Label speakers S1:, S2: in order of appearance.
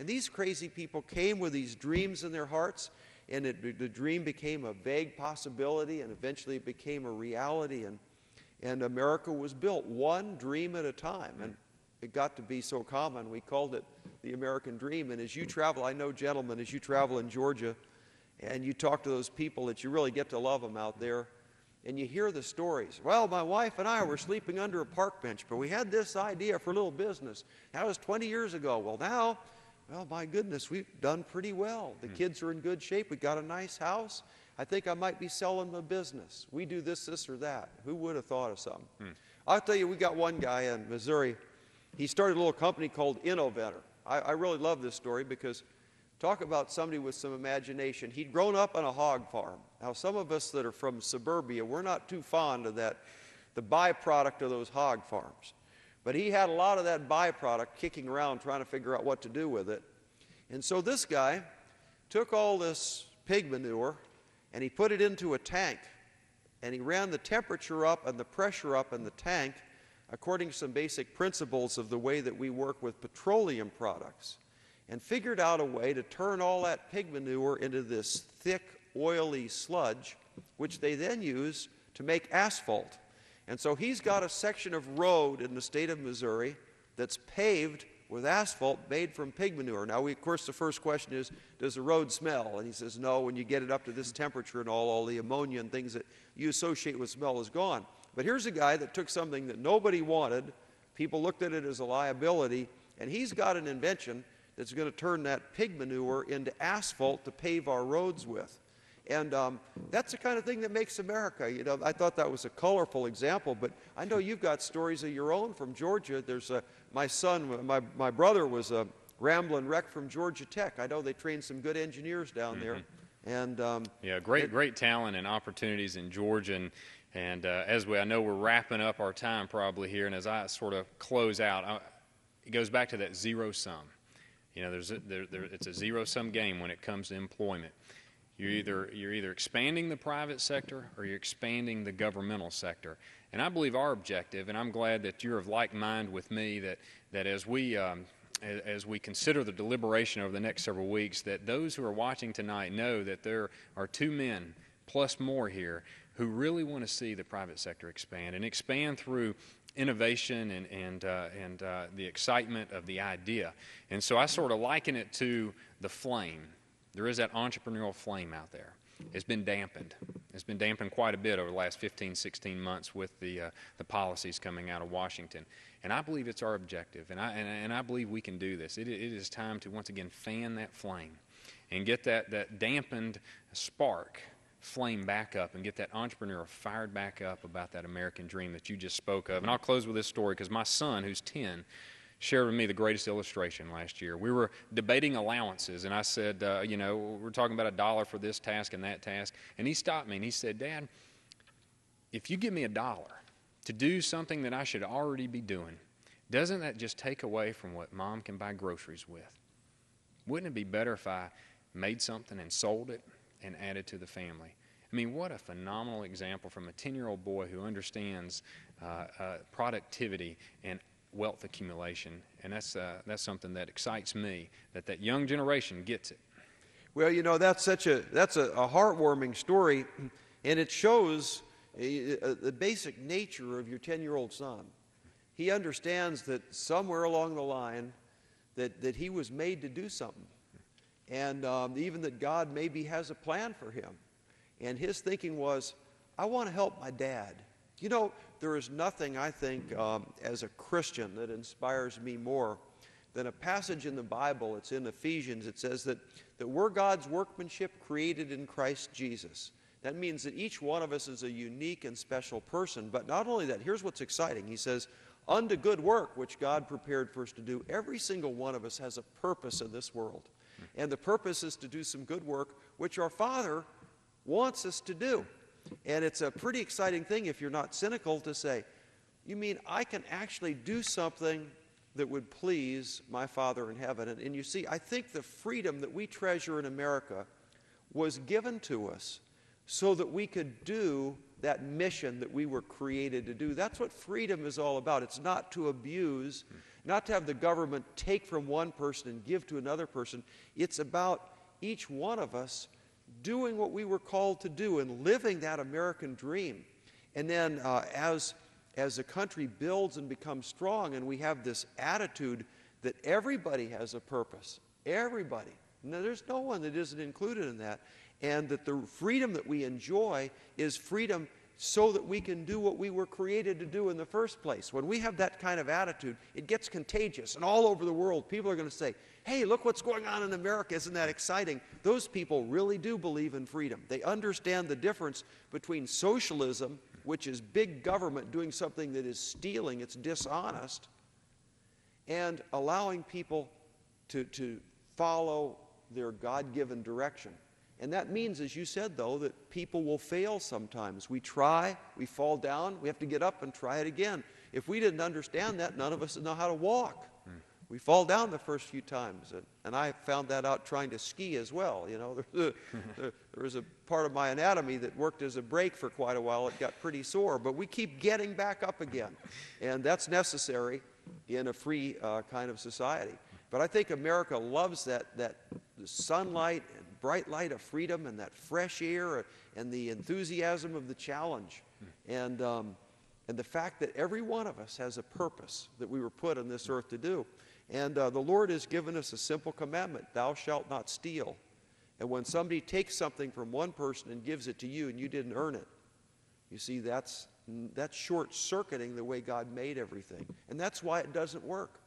S1: And these crazy people came with these dreams in their hearts, and the dream became a vague possibility, and eventually it became a reality, and America was built one dream at a time. And it got to be so common, we called it the American dream. And as you travel, I know, gentlemen, as you travel in Georgia, and you talk to those people that you really get to love them out there, and you hear the stories. Well, my wife and I were sleeping under a park bench, but we had this idea for a little business. That was 20 years ago. Well, now, well, my goodness, we've done pretty well. The kids are in good shape. We got a nice house. I think I might be selling the business. We do this, this, or that. Who would have thought of something? I'll tell you, we got one guy in Missouri. He started a little company called Innovator. I really love this story because talk about somebody with some imagination. He'd grown up on a hog farm. Now, some of us that are from suburbia, we're not too fond of that, the byproduct of those hog farms. But he had a lot of that byproduct kicking around trying to figure out what to do with it. And so this guy took all this pig manure and he put it into a tank. And he ran the temperature up and the pressure up in the tank according to some basic principles of the way that we work with petroleum products, and figured out a way to turn all that pig manure into this thick, oily sludge, which they then use to make asphalt. And so he's got a section of road in the state of Missouri that's paved with asphalt made from pig manure. Now, of course, the first question is, does the road smell? And he says, no, when you get it up to this temperature and all the ammonia and things that you associate with smell is gone. But here's a guy that took something that nobody wanted, people looked at it as a liability, and he's got an invention that's going to turn that pig manure into asphalt to pave our roads with. And that's the kind of thing that makes America. You know, I thought that was a colorful example, but I know you've got stories of your own from Georgia. There's my son, my brother was a rambling wreck from Georgia Tech. I know they trained some good engineers down there. And
S2: yeah, great talent and opportunities in Georgia. And I know we're wrapping up our time probably here, and as I sort of close out, it goes back to that zero sum. You know, it's a zero-sum game when it comes to employment. You're either expanding the private sector or you're expanding the governmental sector. And I believe our objective, and I'm glad that you're of like mind with me, that as we consider the deliberation over the next several weeks, that those who are watching tonight know that there are two men plus more here who really want to see the private sector expand, and expand through innovation and the excitement of the idea. And so I sort of liken it to the flame. There is that entrepreneurial flame out there. It's been dampened. It's been dampened quite a bit over the last 15, 16 months with the policies coming out of Washington. And I believe it's our objective, and I believe we can do this. It is time to once again fan that flame and get that dampened spark flame back up and get that entrepreneur fired back up about that American dream that you just spoke of. And I'll close with this story because my son, who's 10, shared with me the greatest illustration last year. We were debating allowances, and I said, we're talking about $1 for this task and that task. And he stopped me and he said, Dad, if you give me $1 to do something that I should already be doing, doesn't that just take away from what Mom can buy groceries with? Wouldn't it be better if I made something and sold it and added to the family? I mean, what a phenomenal example from a 10-year-old boy who understands productivity and wealth accumulation. And that's something that excites me, that young generation gets it.
S1: Well, you know, that's a heartwarming story, and it shows the basic nature of your 10-year-old son. He understands that somewhere along the line that he was made to do something. And even that God maybe has a plan for him. And his thinking was, I want to help my dad. You know, there is nothing, I think, as a Christian that inspires me more than a passage in the Bible. It's in Ephesians. It says that we're God's workmanship created in Christ Jesus. That means that each one of us is a unique and special person. But not only that, here's what's exciting. He says, unto good work, which God prepared for us to do. Every single one of us has a purpose in this world. And the purpose is to do some good work, which our Father wants us to do. And it's a pretty exciting thing if you're not cynical to say, you mean I can actually do something that would please my Father in heaven? And you see, I think the freedom that we treasure in America was given to us so that we could do that mission that we were created to do. That's what freedom is all about. It's not to abuse, not to have the government take from one person and give to another person. It's about each one of us doing what we were called to do and living that American dream. And then as the country builds and becomes strong, and we have this attitude that everybody has a purpose, everybody. No, there's no one that isn't included in that. And that the freedom that we enjoy is freedom so that we can do what we were created to do in the first place. When we have that kind of attitude, it gets contagious. And all over the world, people are going to say, hey, look what's going on in America. Isn't that exciting? Those people really do believe in freedom. They understand the difference between socialism, which is big government doing something that is stealing, it's dishonest, and allowing people to follow their God-given direction. And that means, as you said, though, that people will fail sometimes. We try, we fall down, we have to get up and try it again. If we didn't understand that, none of us would know how to walk. We fall down the first few times. And I found that out trying to ski as well. You know, there was a part of my anatomy that worked as a brake for quite a while. It got pretty sore. But we keep getting back up again. And that's necessary in a free kind of society. But I think America loves that the sunlight and bright light of freedom and that fresh air and the enthusiasm of the challenge. And the fact that every one of us has a purpose that we were put on this earth to do. And the Lord has given us a simple commandment, thou shalt not steal. And when somebody takes something from one person and gives it to you and you didn't earn it, you see, that's short-circuiting the way God made everything. And that's why it doesn't work.